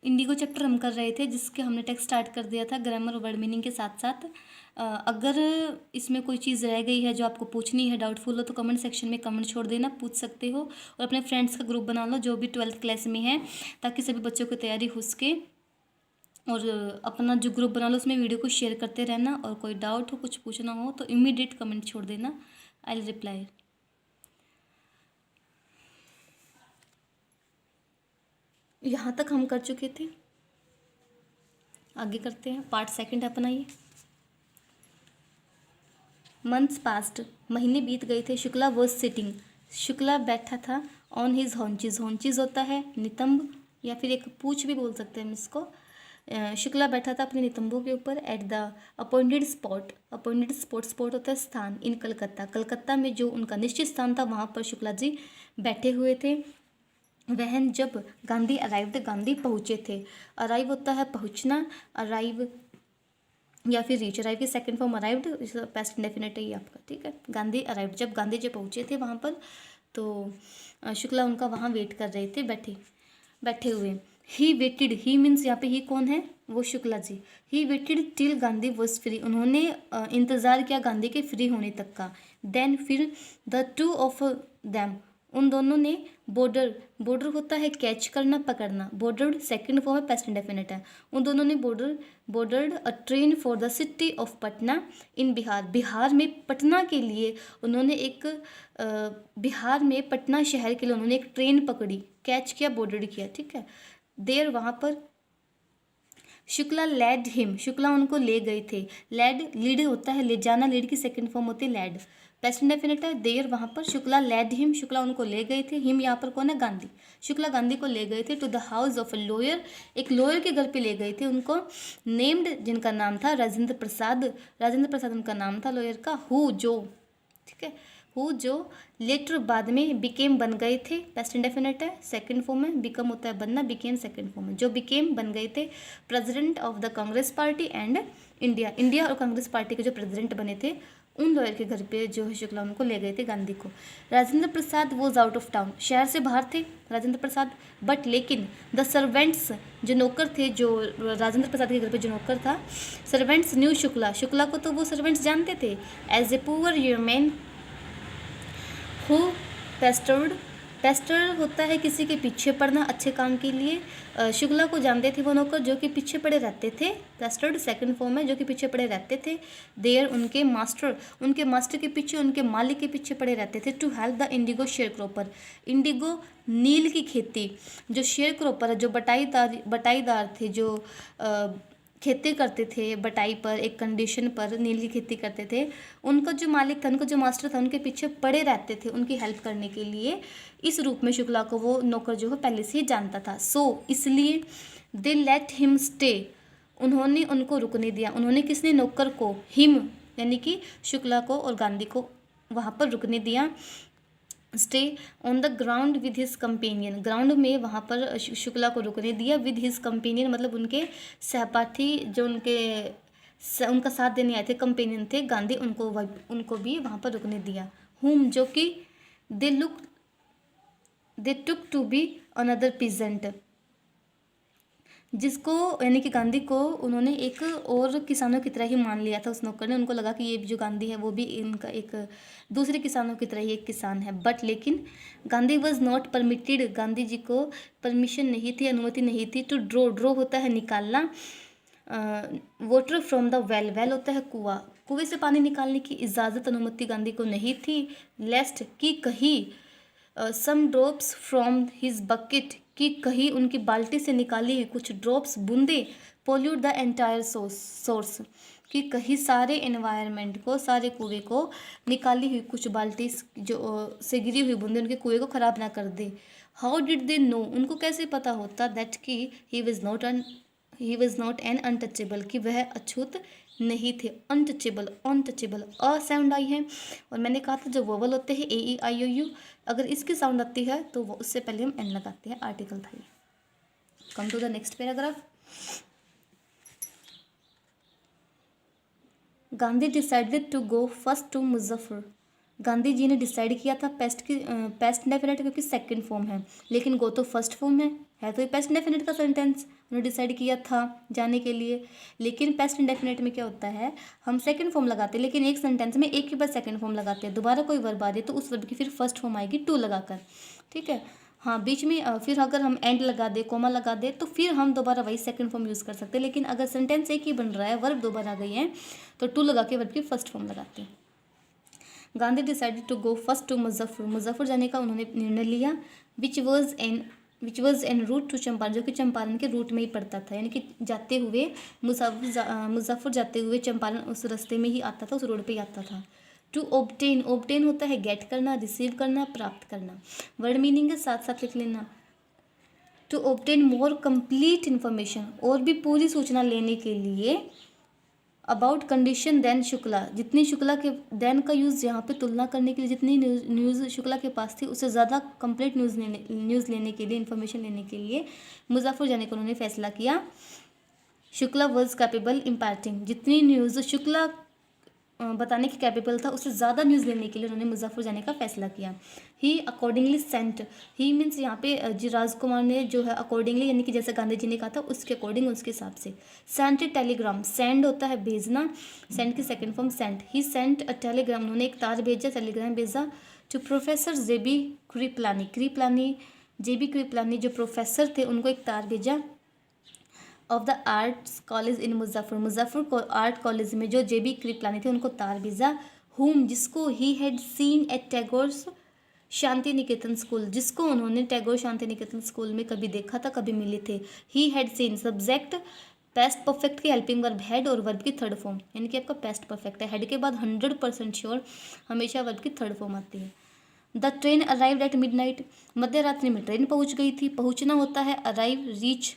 Indigo chapter हम कर रहे थे, जिसके हमने टेक्स्ट स्टार्ट कर दिया था ग्रामर और वर्ड मीनिंग के साथ साथ। अगर इसमें कोई चीज़ रह गई है जो आपको पूछनी है, डाउटफुल हो, तो कमेंट सेक्शन में कमेंट छोड़ देना, पूछ सकते हो। और अपने फ्रेंड्स का ग्रुप बना लो जो भी 12th क्लास में है, ताकि सभी बच्चों की तैयारी हो सके। और अपना जो ग्रुप बना लो उसमें वीडियो को शेयर करते रहना। और कोई डाउट हो, कुछ पूछना हो तो इमीडिएट कमेंट छोड़ देना, आई विल रिप्लाई। यहाँ तक हम कर चुके थे, आगे करते हैं। पार्ट सेकंड अपना ये। मंथ्स पास्ट, महीने बीत गए थे। शुक्ला वॉज सिटिंग, शुक्ला बैठा था। ऑन हिज हॉन्चीज, हॉन्चीज होता है नितंब या फिर एक पूंछ भी बोल सकते हैं हम इसको। शुक्ला बैठा था अपने नितंबों के ऊपर। At the appointed spot, appointed spot, spot होता है स्थान। इन कलकत्ता, कलकत्ता में जो उनका निश्चित स्थान था वहाँ पर शुक्ला जी बैठे हुए थे। वहन, जब गांधी अराइव्ड, गांधी पहुँचे थे। अराइव होता है पहुँचना, अराइव या फिर रीच। अराइव की second form arrived, past indefinite है ये आपका, ठीक है। गांधी अराइव्ड, जब गांधी जी पहुँचे थे वहाँ पर, तो शुक्ला उनका वहाँ वेट कर रहे थे, बैठे हुए। ही वेटेड, ही मीन्स यहाँ पे ही कौन है, वो Shukla ji. He waited till Gandhi was free, उन्होंने इंतज़ार किया गांधी के फ्री होने तक का। देन, फिर, द टू ऑफ दैम, उन दोनों ने, बॉर्डर, बॉर्डर होता है कैच करना, पकड़ना। बॉर्डर्ड सेकंड फॉर्म है, पास्ट इंडेफिनिट है। उन दोनों ने boarded a train for the city of Patna in Bihar, Bihar में पटना के लिए उन्होंने एक बिहार में पटना शहर के लिए उन्होंने एक ट्रेन पकड़ी, कैच किया, बॉर्डर्ड किया, ठीक है। देर, वहाँ पर। शुक्ला लेड हिम, शुक्ला उनको ले गए थे। लेड, लीड होता है ले जाना, लीड की सेकंड फॉर्म होती है लेड, पास्ट इंडेफिनिट है। देर, वहाँ पर। शुक्ला लेड हिम, शुक्ला उनको ले गए थे। हिम यहाँ पर कौन है, गांधी। शुक्ला गांधी को ले गए थे। To the house of a lawyer, एक लॉयर के घर पे ले गए थे उनको। नेम्ड, जिनका नाम था राजेंद्र प्रसाद, राजेंद्र प्रसाद उनका नाम था लॉयर का। हु, जो, ठीक है। हु, जो, लेटर बाद में, बिकेम, बन गए थे, पास्ट इंडेफिनिट है, सेकंड फॉर्म है। बिकम होता है बनना, बिकेम सेकंड फॉर्म है। जो बिकेम, बन गए थे। President of the Congress party and India, India और कांग्रेस पार्टी के जो प्रेसिडेंट बने थे, उन लॉयर के घर पे जो है शुक्ला उनको ले गए थे गांधी को। Rajendra Prasad was out of town, शहर से बाहर थे राजेंद्र प्रसाद। बट लेकिन, द सर्वेंट्स, जो नौकर थे, जो राजेंद्र प्रसाद के घर पे जो नौकर था, सर्वेंट्स न्यू शुक्ला, शुक्ला को तो वो सर्वेंट्स जानते थे। As a poor human who pestered, pester होता है किसी के पीछे पड़ना अच्छे काम के लिए। शुक्ला को जानते थे वो नौकर जो कि पीछे पड़े रहते थे। पेस्टर्ड सेकंड फॉर्म है, जो कि पीछे पड़े रहते थे। देयर, उनके मास्टर, उनके मास्टर के पीछे, उनके मालिक के पीछे पड़े रहते थे। To help the indigo sharecropper, indigo नील की खेती, जो शेयर क्रॉपर है, जो बटाईदार थे, जो खेती करते थे बटाई पर, एक कंडीशन पर नील की खेती करते थे, उनका जो मालिक था, उनका जो मास्टर था, उनके पीछे पड़े रहते थे उनकी हेल्प करने के लिए। इस रूप में शुक्ला को वो नौकर जो है पहले से ही जानता था। सो इसलिए दे लेट हिम स्टे, उन्होंने उनको रुकने दिया। उन्होंने किसने, नौकर को, हिम यानी कि शुक्ला को और गांधी को वहाँ पर रुकने दिया। Stay on the ground with his companion, ground में वहाँ पर शुक्ला को रुकने दिया। विद हिज कंपेनियन मतलब उनके सहपाठी, जो उनका साथ देने आए थे, कंपेनियन थे गांधी, उनको भी वहाँ पर रुकने दिया। हुम, जो कि दे टुक टू बी अनदर पीजेंट, जिसको यानी कि गांधी को उन्होंने एक और किसानों की तरह ही मान लिया था उस नौकर ने। उनको लगा कि ये जो गांधी है वो भी इनका एक दूसरे किसानों की तरह ही एक किसान है। बट लेकिन Gandhi was not permitted, Gandhi ji को परमिशन नहीं थी, अनुमति नहीं थी। टू ड्रो, ड्रो होता है निकालना। Water from the well, well होता है कुआं, कुएं से पानी निकालने की इजाज़त, अनुमति गांधी को नहीं थी। लेस्ट, की कहीं, सम ड्रॉप्स फ्रॉम हिज बकेट, कि कहीं उनकी बाल्टी से निकाली हुई कुछ ड्रॉप्स, बूंदे, पोल्यूट द एंटायर सोर्स, कि कहीं सारे एनवायरनमेंट को, सारे कुएं को निकाली हुई कुछ बाल्टी जो से गिरी हुई बूंदे उनके कुएं को ख़राब ना कर दे। हाउ डिड दे नो, उनको कैसे पता होता, दैट कि he was not an untouchable, कि वह अछूत नहीं थे। अनटचेबल, अनटचेबल, अ साउंड आई है। और मैंने कहा था जो वोवल होते हैं AEIOU, अगर इसकी साउंड आती है तो वो उससे पहले हम एन लगाते हैं, आर्टिकल था ये। Come to the next paragraph. Gandhi decided to go first to Muzaffar, Gandhi ji ने डिसाइड किया था पेस्ट इंडेफिनिट क्योंकि सेकंड फॉर्म है, लेकिन गो तो फर्स्ट फॉर्म है तो ये पेस्ट इंडेफिनिट का सेंटेंस उन्होंने डिसाइड किया था जाने के लिए। लेकिन पेस्ट इंडेफिनिट में क्या होता है, हम सेकंड फॉर्म लगाते हैं, लेकिन एक सेंटेंस में एक के बाद सेकंड फॉर्म लगाते हैं। दोबारा कोई वर्ब आ रही है तो उस वर्ब की फिर फर्स्ट फॉर्म आएगी टू लगाकर, ठीक है। हाँ, बीच में फिर अगर हम एंड लगा दे, कोमा लगा दे, तो फिर हम दोबारा वही सेकंड फॉर्म यूज़ कर सकते हैं। लेकिन अगर सेंटेंस एक ही बन रहा है, वर्ब दो बार आ गई है, तो टू लगा के वर्ब की फर्स्ट फॉर्म लगाते हैं। Gandhi decided to go first to Muzaffar, Muzaffar जाने का उन्होंने निर्णय लिया। Which was en route to Champaran, जो कि चंपारण के रूट में ही पड़ता था, यानी कि जाते हुए मुजफ्फर जाते हुए चंपारण उस रास्ते में ही आता था, उस रोड पे ही आता था। टू ओब्टेन होता है गेट करना, रिसीव करना, प्राप्त करना। वर्ड मीनिंग के साथ साथ लिख लेना। To obtain more complete information, और भी पूरी सूचना लेने के लिए। अबाउट कंडीशन देन शुक्ला, जितनी शुक्ला के देन का यूज़ यहाँ पे तुलना करने के लिए, जितनी न्यूज़ शुक्ला के पास थी उससे ज़्यादा कंप्लीट न्यूज़ लेने के लिए, इन्फॉर्मेशन लेने के लिए मुजफ्फर जाने का उन्होंने फैसला किया। शुक्ला वॉज कैपेबल इम्पार्टिंग, जितनी न्यूज़ शुक्ला बताने की कैपेबल था उससे ज़्यादा न्यूज़ लेने के लिए उन्होंने मुजफ्फर जाने का फैसला किया। ही अकॉर्डिंगली सेंट, ही मीन्स यहाँ पे जी राजकुमार ने जो है अकॉर्डिंगली, यानी कि जैसे गांधी जी ने कहा था उसके अकॉर्डिंग, उसके हिसाब से सेंट टेलीग्राम, सेंड होता है भेजना, सेंड की second form sent. He sent a telegram, उन्होंने एक तार भेजा, टेलीग्राम भेजा। To professor J B Kripalani, J B Kripalani जो प्रोफेसर थे उनको एक तार भेजा। Of the arts college in Muzaffar को आर्ट कॉलेज में जो जेबी कृपलानी थे उनको तार भेजा। हुम, जिसको he had seen at Tagore's Shanti Niketan school, जिसको उन्होंने टैगोर शांति निकेतन स्कूल में कभी देखा था, कभी मिले थे। ही had scene, subject paste perfect की हेल्पिंग वर्ब हैड और वर्ब की थर्ड फॉर्म, यानी कि आपका पेस्ट परफेक्ट है। हेड के बाद 100% श्योर हमेशा वर्ब की थर्ड फॉर्म आती है। The train arrived at midnight, मध्य रात्रि में ट्रेन पहुंच गई थी। पहुंचना होता है अराइव, रीच,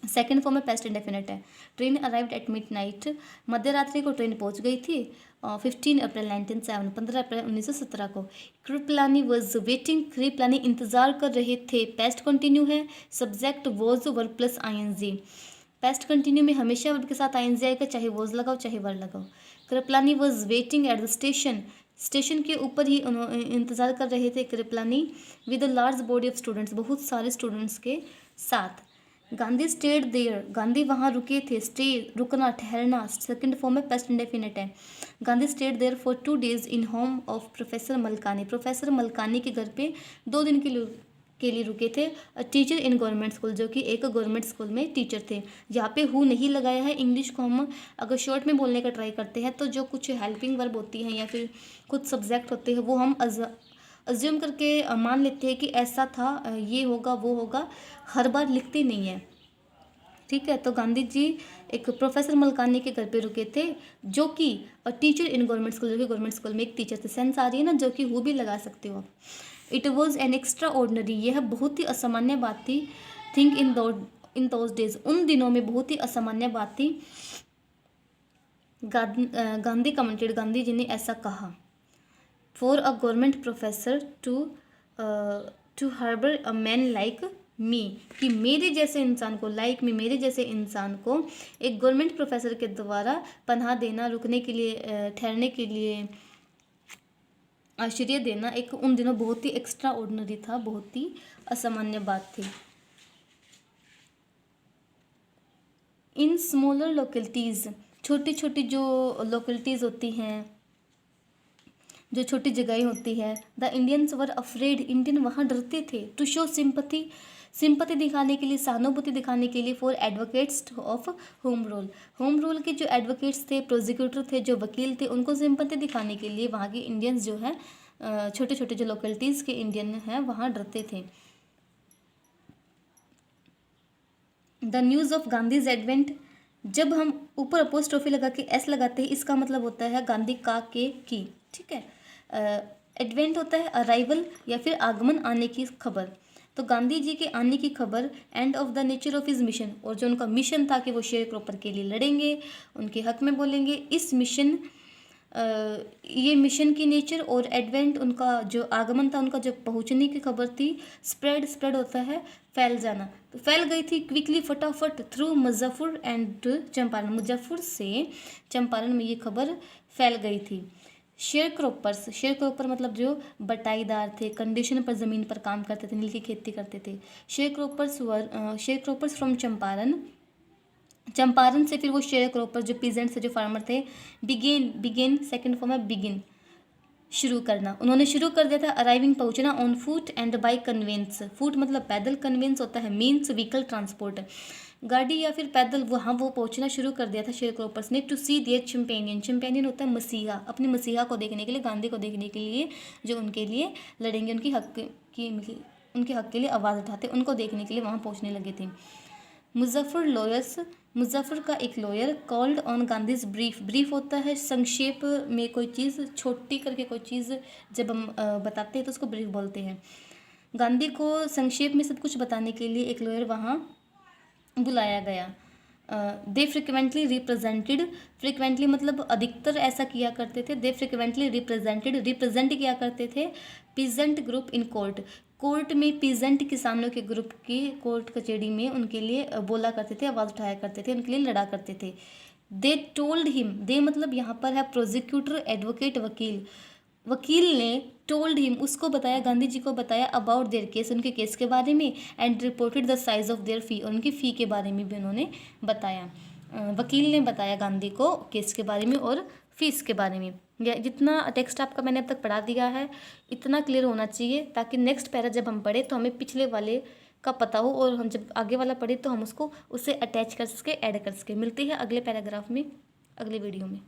सेकेंड फॉर्म में पेस्ट इंडेफिनिट है। ट्रेन अराइव्ड एट मिडनाइट, मध्य रात्रि को ट्रेन पहुंच गई थी। 15 अप्रैल 1907, 15 अप्रैल 1917 को। कृपलानी वॉज वेटिंग, कृपलानी इंतजार कर रहे थे, पेस्ट कंटिन्यू है। Subject was verb plus ING, paste continue में हमेशा वर्ब के साथ ING आएगा, चाहे वॉज लगाओ चाहे वर लगाओ। Kripalani was waiting at the station, station के ऊपर ही उन्होंने इंतजार कर रहे थे Kripalani. With a large body of students, बहुत सारे स्टूडेंट्स के साथ। गांधी स्टेड देयर, गांधी वहाँ रुके थे। स्टे रुकना, ठहरना, सेकंड फॉर्म में पेस्ट इंडेफिनिट है। Gandhi stayed there for 2 days in home of professor Malkani, professor Malkani के घर पे 2 दिन के लिए रुके थे। टीचर इन गवर्नमेंट स्कूल, जो कि एक गवर्नमेंट स्कूल में टीचर थे। यहाँ पे हु नहीं लगाया है। इंग्लिश को हम अगर शॉर्ट में बोलने का ट्राई करते हैं तो जो कुछ हेल्पिंग वर्ब होती हैं या फिर कुछ सब्जेक्ट होते हैं वो हम अज्यूम करके मान लेते हैं कि ऐसा था, ये होगा वो होगा, हर बार लिखते नहीं है, ठीक है। तो गांधी जी एक प्रोफेसर मलकानी के घर पे रुके थे, जो कि टीचर इन गवर्नमेंट स्कूल, जो कि गवर्नमेंट स्कूल में एक टीचर थे। सेंस आ रही है ना, जो कि वो भी लगा सकते हो आप। It was an extra ordinary, यह बहुत ही असामान्य बात थी। थिंक इन दोज डेज, उन दिनों में बहुत ही असामान्य बात थी। गांधी कमेंटेड, गांधी जी ने ऐसा कहा। For a government professor to harbour a man like me, कि मेरे जैसे इंसान को, लाइक मी मेरे जैसे इंसान को एक गवर्नमेंट प्रोफेसर के द्वारा पनाह देना, रुकने के लिए, ठहरने के लिए आश्रय देना एक उन दिनों बहुत ही एक्स्ट्रा ऑर्डिनरी था, बहुत ही असामान्य बात थी। इन स्मॉलर लोकेलिटीज़, छोटी छोटी जो लोकेलिटीज़ होती हैं, जो छोटी जगहें होती है। The Indians were afraid, Indian वहाँ डरते थे। टू शो सिंपथी दिखाने के लिए, सहानुभूति दिखाने के लिए। For advocates of home rule, home rule के जो एडवोकेट्स थे, प्रोसिक्यूटर थे, जो वकील थे, उनको सिंपथी दिखाने के लिए वहाँ के इंडियंस जो है, छोटे छोटे जो लोकेलिटीज़ के इंडियन हैं वहाँ डरते थे। The news of Gandhi's advent, जब हम ऊपर अपोस्ट्रोफी लगा के एस लगाते हैं, इसका मतलब होता है गांधी का के की, ठीक है। एडवेंट होता है अराइवल या फिर आगमन, आने की खबर। तो गांधी जी के आने की खबर। End of the nature of his mission, और जो उनका मिशन था कि वो शेयर क्रॉपर के लिए लड़ेंगे, उनके हक में बोलेंगे। इस मिशन, ये मिशन की नेचर। और एडवेंट उनका जो आगमन था, उनका जो पहुंचने की खबर थी। स्प्रेड होता है फैल जाना, तो फैल गई थी क्विकली, फटाफट, थ्रू मुजफ्फर एंड चंपारण, मुजफ्फर से चंपारण में ये खबर फैल गई थी। शेयर क्रोपर मतलब जो बटाईदार थे, कंडीशन पर ज़मीन पर काम करते थे, नील की खेती करते थे। शेयर क्रोपर्स फ्रॉम चंपारण से फिर वो शेयर क्रोपर्स जो पीजेंट्स थे, जो फार्मर थे, बिगेन सेकंड फॉर्म है बिगिन, शुरू करना, उन्होंने शुरू कर दिया था। अराइविंग पहुंचना, on foot and by conveyance, foot मतलब पैदल, कन्वेंस होता है मीन्स व्हीकल ट्रांसपोर्ट, गाड़ी या फिर पैदल, वहाँ वो पहुंचना शुरू कर दिया था शेयर क्रोपर्स ने। टू सी देयर चैंपियन होता है मसीहा, अपने मसीहा को देखने के लिए, गांधी को देखने के लिए, जो उनके लिए लड़ेंगे, उनके हक के लिए आवाज़ उठाते, उनको देखने के लिए वहाँ पहुँचने लगे थे। मुजफ्फर का एक lawyer called on Gandhi's brief होता है संक्षेप में कोई चीज़, छोटी करके कोई चीज़ जब हम बताते हैं तो उसको ब्रीफ बोलते हैं। गांधी को संक्षेप में सब कुछ बताने के लिए एक लॉयर वहाँ बुलाया गया। दे फ्रिक्वेंटली मतलब अधिकतर ऐसा किया करते थे। दे फ्रिक्वेंटली रिप्रेजेंट किया करते थे पीजेंट ग्रुप इन कोर्ट में पीजेंट किसानों के ग्रुप की कोर्ट कचहरी में उनके लिए बोला करते थे, आवाज़ उठाया करते थे, उनके लिए लड़ा करते थे। दे टोल्ड हिम, दे मतलब यहाँ पर है प्रोसिक्यूटर, एडवोकेट, वकील ने टोल्ड हिम उसको बताया, गांधी जी को बताया, अबाउट देयर केस, उनके केस के बारे में, and reported the size of their fee, और उनकी फ़ी के बारे में भी उन्होंने बताया। वकील ने बताया गांधी को केस के बारे में और फीस के बारे में। जितना टेक्स्ट आपका मैंने अब तक पढ़ा दिया है इतना क्लियर होना चाहिए, ताकि नेक्स्ट पैरा जब हम पढ़े तो हमें पिछले वाले का पता हो, और हम जब आगे वाला पढ़े तो हम उसको उससे अटैच कर सके, ऐड कर सके। मिलती है अगले पैराग्राफ में, अगले वीडियो में।